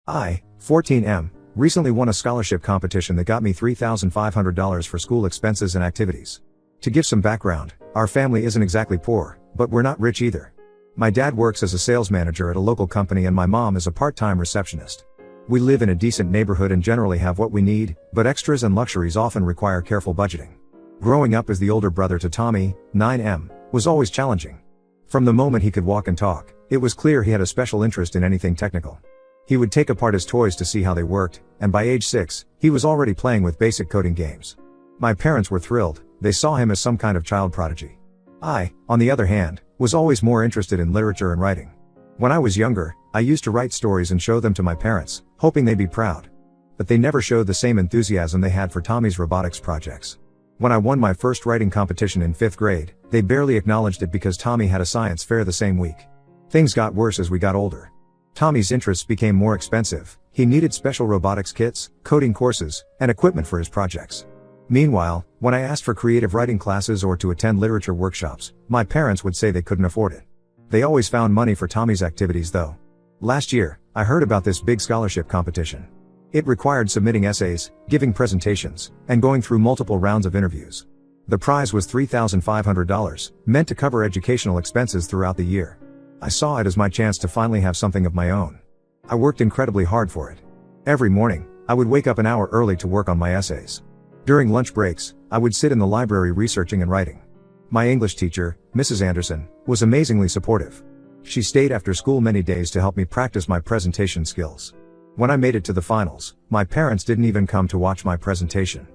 I, 14M, recently won a scholarship competition that got me $3,500 for school expenses and activities. To give some background, our family isn't exactly poor, but we're not rich either. My dad works as a sales manager at a local company and my mom is a part-time receptionist. We live in a decent neighborhood and generally have what we need, but extras and luxuries often require careful budgeting. Growing up as the older brother to Tommy, 9M, was always challenging. From the moment he could walk and talk, it was clear he had a special interest in anything technical. He would take apart his toys to see how they worked, and by age 6, he was already playing with basic coding games. My parents were thrilled, they saw him as some kind of child prodigy. I, on the other hand, was always more interested in literature and writing. When I was younger, I used to write stories and show them to my parents, hoping they'd be proud. But they never showed the same enthusiasm they had for Tommy's robotics projects. When I won my first writing competition in 5th grade, they barely acknowledged it because Tommy had a science fair the same week. Things got worse as we got older. Tommy's interests became more expensive, he needed special robotics kits, coding courses, and equipment for his projects. Meanwhile, when I asked for creative writing classes or to attend literature workshops, my parents would say they couldn't afford it. They always found money for Tommy's activities though. Last year, I heard about this big scholarship competition. It required submitting essays, giving presentations, and going through multiple rounds of interviews. The prize was $3,500, meant to cover educational expenses throughout the year. I saw it as my chance to finally have something of my own. I worked incredibly hard for it. Every morning, I would wake up an hour early to work on my essays. During lunch breaks, I would sit in the library researching and writing. My English teacher, Mrs. Anderson, was amazingly supportive. She stayed after school many days to help me practice my presentation skills. When I made it to the finals, my parents didn't even come to watch my presentation.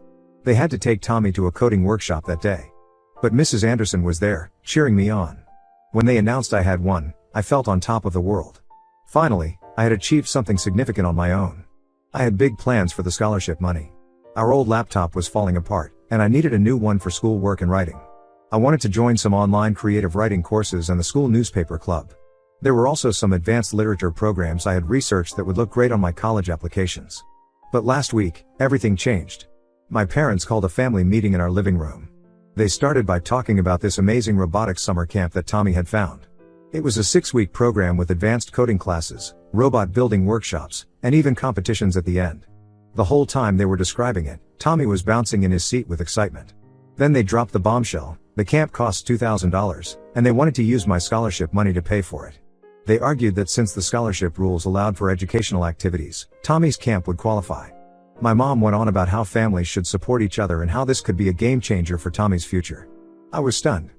They had to take Tommy to a coding workshop that day. But Mrs. Anderson was there, cheering me on. When they announced I had won, I felt on top of the world. Finally, I had achieved something significant on my own. I had big plans for the scholarship money. Our old laptop was falling apart, and I needed a new one for school work and writing. I wanted to join some online creative writing courses and the school newspaper club. There were also some advanced literature programs I had researched that would look great on my college applications. But last week, everything changed. My parents called a family meeting in our living room. They started by talking about this amazing robotics summer camp that Tommy had found. It was a 6-week program with advanced coding classes, robot building workshops, and even competitions at the end. The whole time they were describing it, Tommy was bouncing in his seat with excitement. Then they dropped the bombshell. The camp cost $2,000, and they wanted to use my scholarship money to pay for it. They argued that since the scholarship rules allowed for educational activities, Tommy's camp would qualify. My mom went on about how families should support each other and how this could be a game changer for Tommy's future. I was stunned.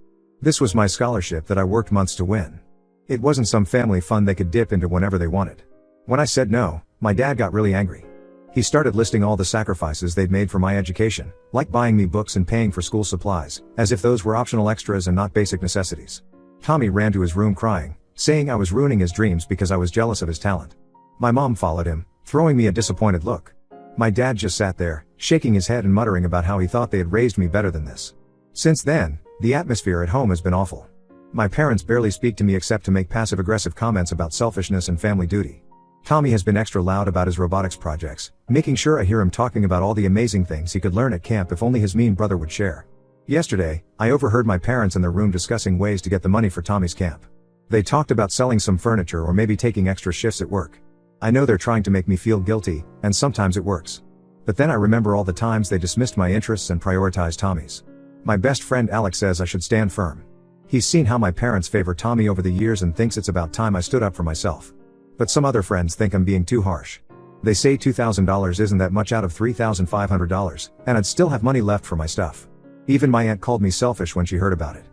This was my scholarship that I worked months to win. It wasn't some family fund they could dip into whenever they wanted. When I said no, my dad got really angry. He started listing all the sacrifices they'd made for my education, like buying me books and paying for school supplies, as if those were optional extras and not basic necessities. Tommy ran to his room crying, saying I was ruining his dreams because I was jealous of his talent. My mom followed him, throwing me a disappointed look. My dad just sat there, shaking his head and muttering about how he thought they had raised me better than this. Since then, the atmosphere at home has been awful. My parents barely speak to me except to make passive-aggressive comments about selfishness and family duty. Tommy has been extra loud about his robotics projects, making sure I hear him talking about all the amazing things he could learn at camp if only his mean brother would share. Yesterday, I overheard my parents in their room discussing ways to get the money for Tommy's camp. They talked about selling some furniture or maybe taking extra shifts at work. I know they're trying to make me feel guilty, and sometimes it works. But then I remember all the times they dismissed my interests and prioritized Tommy's. My best friend Alex says I should stand firm. He's seen how my parents favor Tommy over the years and thinks it's about time I stood up for myself. But some other friends think I'm being too harsh. They say $2,000 isn't that much out of $3,500, and I'd still have money left for my stuff. Even my aunt called me selfish when she heard about it.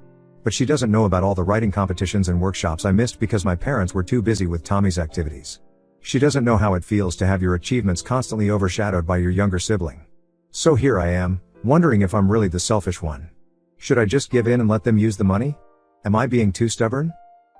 But she doesn't know about all the writing competitions and workshops I missed because my parents were too busy with Tommy's activities. She doesn't know how it feels to have your achievements constantly overshadowed by your younger sibling. So here I am, wondering if I'm really the selfish one. Should I just give in and let them use the money? Am I being too stubborn?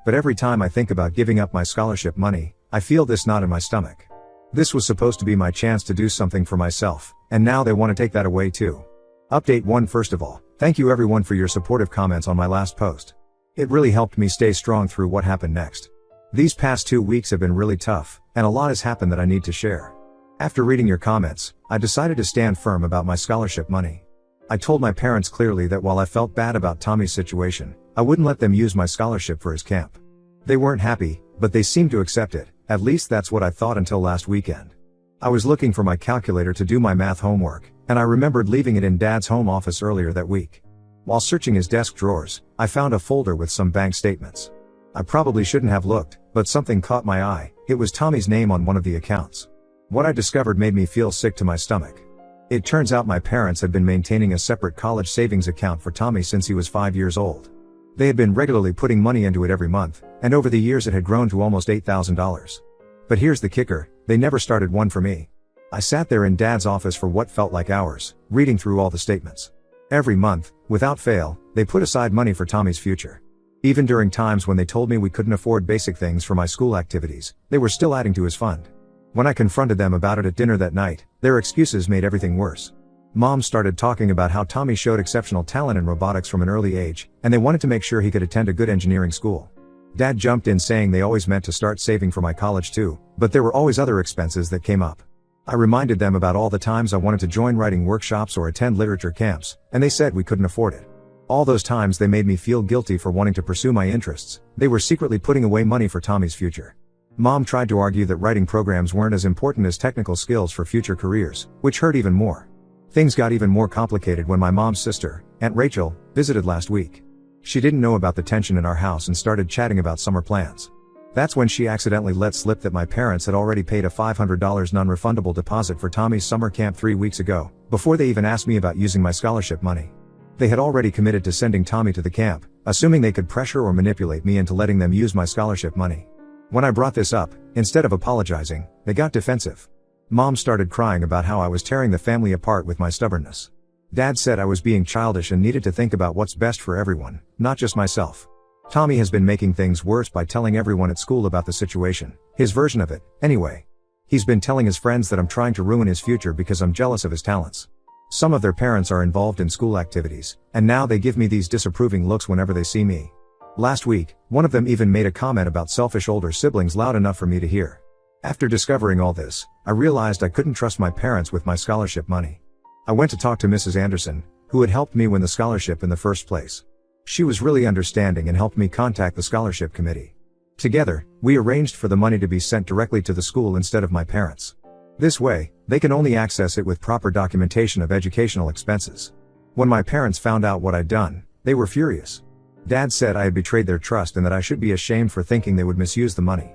But every time I think about giving up my scholarship money, I feel this knot in my stomach. This was supposed to be my chance to do something for myself, and now they want to take that away too. Update 1. First of all, thank you everyone for your supportive comments on my last post. It really helped me stay strong through what happened next. These past 2 weeks have been really tough, and a lot has happened that I need to share. After reading your comments, I decided to stand firm about my scholarship money. I told my parents clearly that while I felt bad about Tommy's situation, I wouldn't let them use my scholarship for his camp. They weren't happy, but they seemed to accept it, At least that's what I thought until last weekend. I was looking for my calculator to do my math homework, and I remembered leaving it in Dad's home office earlier that week. While searching his desk drawers, I found a folder with some bank statements. I probably shouldn't have looked, but something caught my eye. It was Tommy's name on one of the accounts. What I discovered made me feel sick to my stomach. It turns out my parents had been maintaining a separate college savings account for Tommy since he was 5 years old. They had been regularly putting money into it every month, and over the years it had grown to almost $8,000. But here's the kicker, they never started one for me. I sat there in Dad's office for what felt like hours, reading through all the statements. Every month, without fail, they put aside money for Tommy's future. Even during times when they told me we couldn't afford basic things for my school activities, they were still adding to his fund. When I confronted them about it at dinner that night, their excuses made everything worse. Mom started talking about how Tommy showed exceptional talent in robotics from an early age, and they wanted to make sure he could attend a good engineering school. Dad jumped in saying they always meant to start saving for my college too, but there were always other expenses that came up. I reminded them about all the times I wanted to join writing workshops or attend literature camps, and they said we couldn't afford it. All those times they made me feel guilty for wanting to pursue my interests. They were secretly putting away money for Tommy's future. Mom tried to argue that writing programs weren't as important as technical skills for future careers, which hurt even more. Things got even more complicated when my mom's sister, Aunt Rachel, visited last week. She didn't know about the tension in our house and started chatting about summer plans. That's when she accidentally let slip that my parents had already paid a $500 non-refundable deposit for Tommy's summer camp 3 weeks ago, before they even asked me about using my scholarship money. They had already committed to sending Tommy to the camp, assuming they could pressure or manipulate me into letting them use my scholarship money. When I brought this up, instead of apologizing, they got defensive. Mom started crying about how I was tearing the family apart with my stubbornness. Dad said I was being childish and needed to think about what's best for everyone, not just myself. Tommy has been making things worse by telling everyone at school about the situation, his version of it, anyway. He's been telling his friends that I'm trying to ruin his future because I'm jealous of his talents. Some of their parents are involved in school activities, and now they give me these disapproving looks whenever they see me. Last week, one of them even made a comment about selfish older siblings loud enough for me to hear. After discovering all this, I realized I couldn't trust my parents with my scholarship money. I went to talk to Mrs. Anderson, who had helped me win the scholarship in the first place. She was really understanding and helped me contact the scholarship committee. Together, we arranged for the money to be sent directly to the school instead of my parents. This way, they can only access it with proper documentation of educational expenses. When my parents found out what I'd done, they were furious. Dad said I had betrayed their trust and that I should be ashamed for thinking they would misuse the money.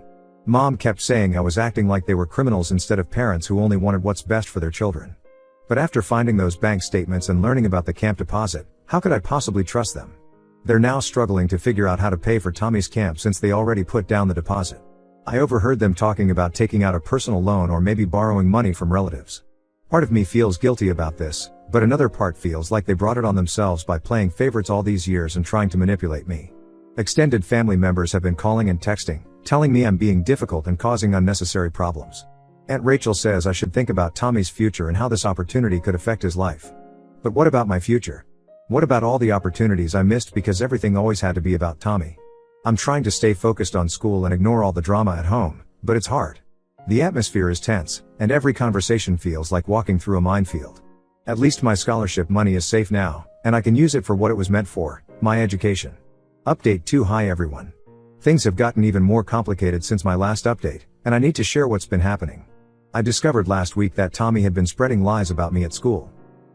Mom kept saying I was acting like they were criminals instead of parents who only wanted what's best for their children. But after finding those bank statements and learning about the camp deposit, how could I possibly trust them? They're now struggling to figure out how to pay for Tommy's camp since they already put down the deposit. I overheard them talking about taking out a personal loan or maybe borrowing money from relatives. Part of me feels guilty about this, but another part feels like they brought it on themselves by playing favorites all these years and trying to manipulate me. Extended family members have been calling and texting, telling me I'm being difficult and causing unnecessary problems. Aunt Rachel says I should think about Tommy's future and how this opportunity could affect his life. But what about my future? What about all the opportunities I missed because everything always had to be about Tommy? I'm trying to stay focused on school and ignore all the drama at home, but it's hard. The atmosphere is tense, and every conversation feels like walking through a minefield. At least my scholarship money is safe now, and I can use it for what it was meant for, my education. Update 2. Hi everyone. Things have gotten even more complicated since my last update, and I need to share what's been happening. I discovered last week that Tommy had been spreading lies about me at school.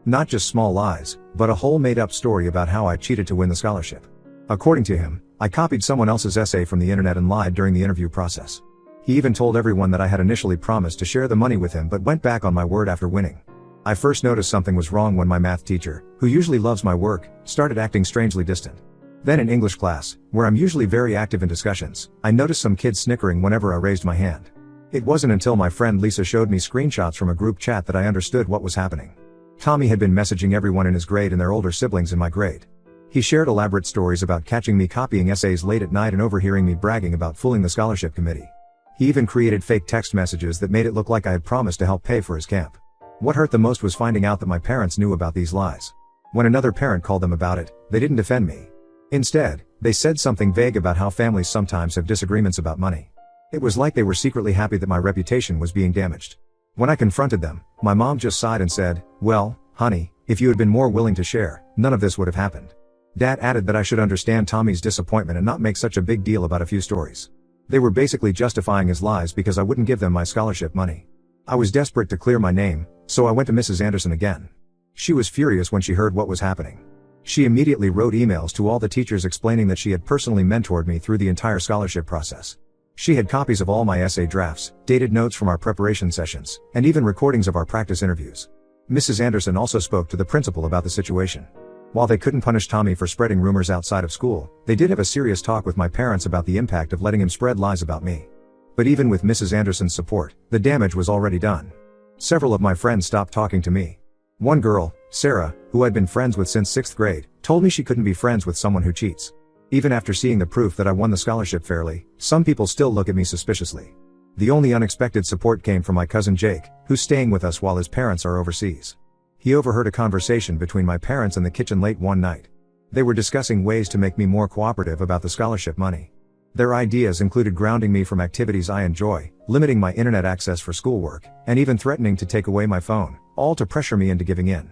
Not just small lies, but a whole made-up story about how I cheated to win the scholarship. According to him, I copied someone else's essay from the internet and lied during the interview process. He even told everyone that I had initially promised to share the money with him but went back on my word after winning. I first noticed something was wrong when my math teacher, who usually loves my work, started acting strangely distant. Then in English class, where I'm usually very active in discussions, I noticed some kids snickering whenever I raised my hand. It wasn't until my friend Lisa showed me screenshots from a group chat that I understood what was happening. Tommy had been messaging everyone in his grade and their older siblings in my grade. He shared elaborate stories about catching me copying essays late at night and overhearing me bragging about fooling the scholarship committee. He even created fake text messages that made it look like I had promised to help pay for his camp. What hurt the most was finding out that my parents knew about these lies. When another parent called them about it, they didn't defend me. Instead, they said something vague about how families sometimes have disagreements about money. It was like they were secretly happy that my reputation was being damaged. When I confronted them, my mom just sighed and said, "Well, honey, if you had been more willing to share, none of this would have happened." Dad added that I should understand Tommy's disappointment and not make such a big deal about a few stories. They were basically justifying his lies because I wouldn't give them my scholarship money. I was desperate to clear my name, so I went to Mrs. Anderson again. She was furious when she heard what was happening. She immediately wrote emails to all the teachers explaining that she had personally mentored me through the entire scholarship process. She had copies of all my essay drafts, dated notes from our preparation sessions, and even recordings of our practice interviews. Mrs. Anderson also spoke to the principal about the situation. While they couldn't punish Tommy for spreading rumors outside of school, they did have a serious talk with my parents about the impact of letting him spread lies about me. But even with Mrs. Anderson's support, the damage was already done. Several of my friends stopped talking to me. One girl, Sarah, who I'd been friends with since 6th grade, told me she couldn't be friends with someone who cheats. Even after seeing the proof that I won the scholarship fairly, some people still look at me suspiciously. The only unexpected support came from my cousin Jake, who's staying with us while his parents are overseas. He overheard a conversation between my parents in the kitchen late one night. They were discussing ways to make me more cooperative about the scholarship money. Their ideas included grounding me from activities I enjoy, limiting my internet access for schoolwork, and even threatening to take away my phone, all to pressure me into giving in.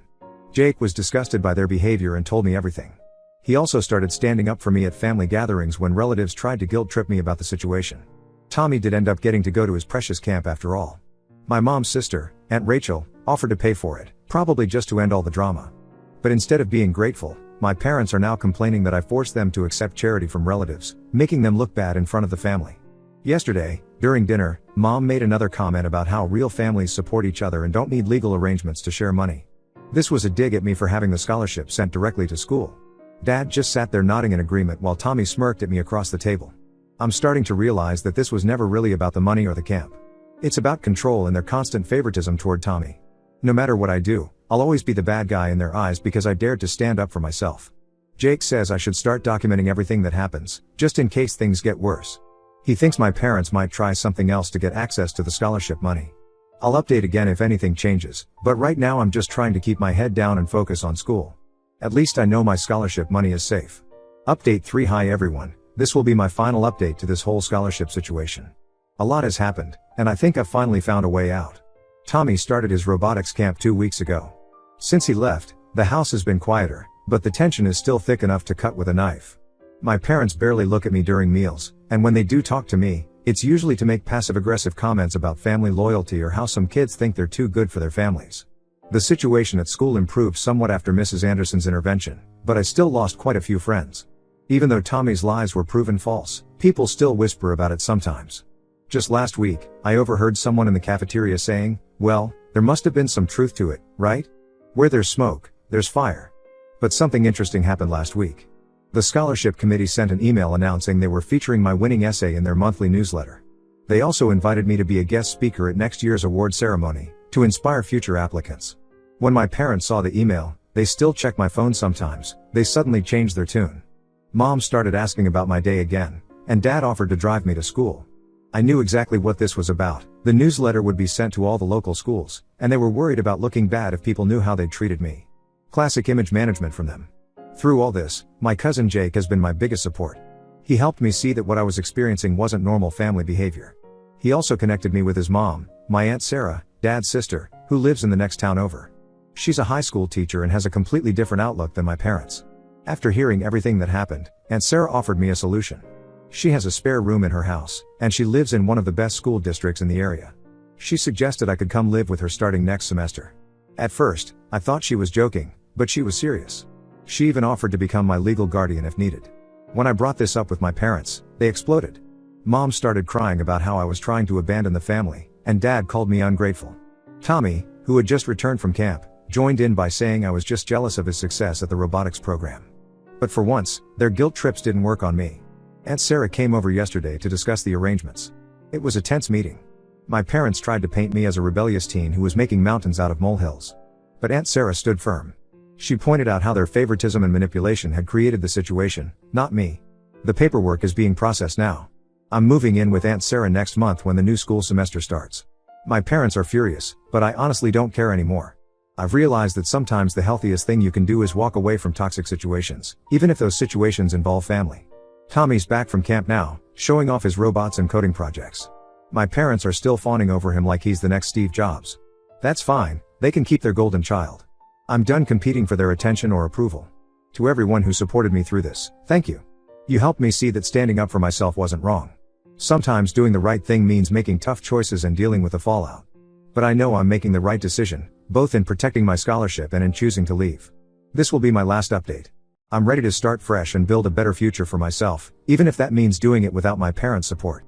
Jake was disgusted by their behavior and told me everything. He also started standing up for me at family gatherings when relatives tried to guilt-trip me about the situation. Tommy did end up getting to go to his precious camp after all. My mom's sister, Aunt Rachel, offered to pay for it, probably just to end all the drama. But instead of being grateful, my parents are now complaining that I forced them to accept charity from relatives, making them look bad in front of the family. Yesterday, during dinner, Mom made another comment about how real families support each other and don't need legal arrangements to share money. This was a dig at me for having the scholarship sent directly to school. Dad just sat there nodding in agreement while Tommy smirked at me across the table. I'm starting to realize that this was never really about the money or the camp. It's about control and their constant favoritism toward Tommy. No matter what I do, I'll always be the bad guy in their eyes because I dared to stand up for myself. Jake says I should start documenting everything that happens, just in case things get worse. He thinks my parents might try something else to get access to the scholarship money. I'll update again if anything changes, but right now I'm just trying to keep my head down and focus on school. At least I know my scholarship money is safe. Update 3. Hi everyone, this will be my final update to this whole scholarship situation. A lot has happened, and I think I've finally found a way out. Tommy started his robotics camp 2 weeks ago. Since he left, the house has been quieter, but the tension is still thick enough to cut with a knife. My parents barely look at me during meals, and when they do talk to me, it's usually to make passive-aggressive comments about family loyalty or how some kids think they're too good for their families. The situation at school improved somewhat after Mrs. Anderson's intervention, but I still lost quite a few friends. Even though Tommy's lies were proven false, people still whisper about it sometimes. Just last week, I overheard someone in the cafeteria saying, "Well, there must have been some truth to it, right? Where there's smoke, there's fire." But something interesting happened last week. The scholarship committee sent an email announcing they were featuring my winning essay in their monthly newsletter. They also invited me to be a guest speaker at next year's award ceremony, to inspire future applicants. When my parents saw the email, they still check my phone sometimes, they suddenly changed their tune. Mom started asking about my day again, and Dad offered to drive me to school. I knew exactly what this was about. The newsletter would be sent to all the local schools, and they were worried about looking bad if people knew how they treated me. Classic image management from them. Through all this, my cousin Jake has been my biggest support. He helped me see that what I was experiencing wasn't normal family behavior. He also connected me with his mom, my Aunt Sarah, Dad's sister, who lives in the next town over. She's a high school teacher and has a completely different outlook than my parents. After hearing everything that happened, Aunt Sarah offered me a solution. She has a spare room in her house, and she lives in one of the best school districts in the area. She suggested I could come live with her starting next semester. At first, I thought she was joking, but she was serious. She even offered to become my legal guardian if needed. When I brought this up with my parents, they exploded. Mom started crying about how I was trying to abandon the family, and Dad called me ungrateful. Tommy, who had just returned from camp, joined in by saying I was just jealous of his success at the robotics program. But for once, their guilt trips didn't work on me. Aunt Sarah came over yesterday to discuss the arrangements. It was a tense meeting. My parents tried to paint me as a rebellious teen who was making mountains out of molehills. But Aunt Sarah stood firm. She pointed out how their favoritism and manipulation had created the situation, not me. The paperwork is being processed now. I'm moving in with Aunt Sarah next month when the new school semester starts. My parents are furious, but I honestly don't care anymore. I've realized that sometimes the healthiest thing you can do is walk away from toxic situations, even if those situations involve family. Tommy's back from camp now, showing off his robots and coding projects. My parents are still fawning over him like he's the next Steve Jobs. That's fine, they can keep their golden child. I'm done competing for their attention or approval. To everyone who supported me through this, thank you. You helped me see that standing up for myself wasn't wrong. Sometimes doing the right thing means making tough choices and dealing with the fallout. But I know I'm making the right decision, both in protecting my scholarship and in choosing to leave. This will be my last update. I'm ready to start fresh and build a better future for myself, even if that means doing it without my parents' support.